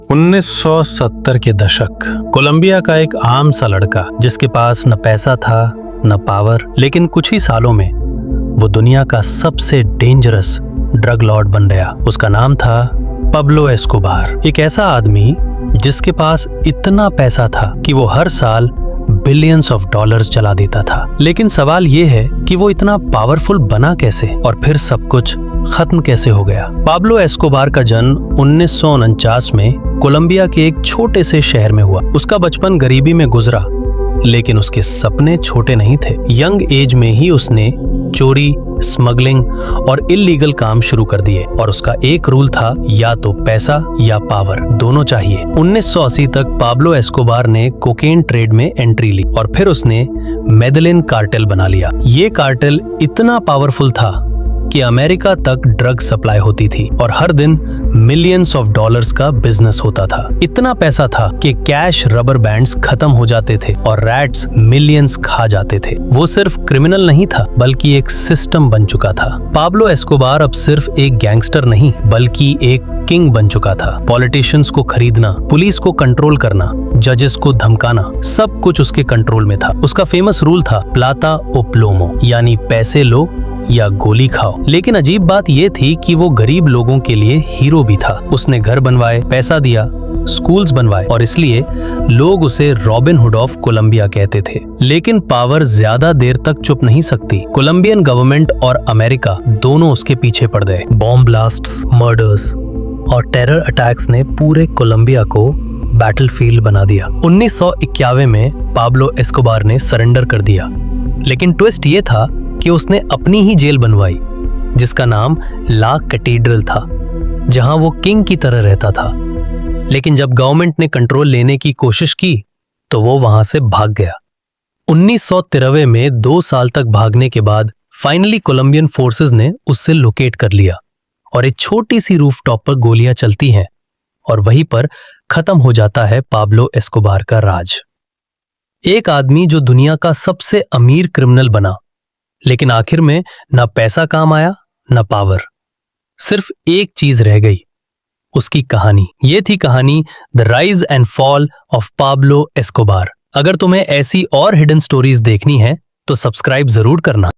1970 के दशक। कोलंबिया का एक आम सा लड़का जिसके पास न पैसा था न पावर, लेकिन कुछ ही सालों में वो दुनिया का सबसे डेंजरस ड्रग लॉर्ड बन गया। उसका नाम था पाब्लो एस्कोबार। एक ऐसा आदमी जिसके पास इतना पैसा था कि वो हर साल बिलियंस ऑफ डॉलर्स चला देता था। लेकिन सवाल ये है कि वो इतना पावरफुल बना कैसे और फिर सब कुछ खत्म कैसे हो गया। पाब्लो एस्कोबार का जन्म 1949 में कोलंबिया के एक छोटे से शहर में हुआ। उसका बचपन गरीबी में गुजरा, लेकिन उसके सपने छोटे नहीं थे। यंग एज में ही उसने चोरी, स्मगलिंग और इल्लीगल काम शुरू कर दिए और उसका एक रूल था, या तो पैसा या पावर, दोनों चाहिए। 1980 तक पाब्लो एस्कोबार ने कोकेन ट्रेड में एंट्री ली और फिर उसने मेडेलिन कार्टेल बना लिया। ये कार्टेल इतना पावरफुल था कि अमेरिका तक ड्रग सप्लाई होती थी और हर दिन मिलियंस ऑफ डॉलर्स का बिजनेस होता था। इतना पैसा था कि कैश रबर बैंड्स खत्म हो जाते थे और रैट्स मिलियंस खा जाते थे। वो सिर्फ क्रिमिनल नहीं था, बल्कि एक सिस्टम बन चुका था। पाब्लो एस्कोबार अब सिर्फ एक गैंगस्टर नहीं, बल्कि एक किंग बन चुका था। पॉलिटिशियंस को खरीदना, पुलिस को कंट्रोल करना, जजेस को धमकाना, सब कुछ उसके कंट्रोल में था। उसका फेमस रूल था प्लाता ओ प्लोमो, यानी पैसे लो या गोली खाओ। लेकिन अजीब बात यह थी कि वो गरीब लोगों के लिए हीरो भी था। उसने घर बनवाए, पैसा दिया, स्कूल्स बनवाए और इसलिए लोग उसे रॉबिन हुड ऑफ कोलंबिया कहते थे। लेकिन पावर ज्यादा देर तक चुप नहीं सकती। कोलंबियन गवर्नमेंट और अमेरिका दोनों उसके पीछे पड़ गए। बॉम्ब ब्लास्ट्स, मर्डर्स और टेरर अटैक्स ने पूरे कोलंबिया को बैटलफील्ड बना दिया। 1991 में पाब्लो एस्कोबार ने सरेंडर कर दिया। लेकिन ट्विस्ट ये था कि उसने अपनी ही जेल बनवाई, जिसका नाम ला कैथेड्रल था, जहां वो किंग की तरह रहता था। लेकिन जब गवर्नमेंट ने कंट्रोल लेने की कोशिश की तो वो वहां से भाग गया। 1993 में 2 साल तक भागने के बाद फाइनली कोलंबियन फोर्सेस ने उससे लोकेट कर लिया और एक छोटी सी रूफटॉप पर गोलियां चलती हैं और वहीं पर खत्म हो जाता है पाब्लो एस्कोबार का राज। एक आदमी जो दुनिया का सबसे अमीर क्रिमिनल बना, लेकिन आखिर में ना पैसा काम आया ना पावर। सिर्फ एक चीज रह गई, उसकी कहानी। ये थी कहानी the rise and fall of Pablo Escobar. अगर तुम्हें ऐसी और हिडन स्टोरीज देखनी है तो सब्सक्राइब जरूर करना।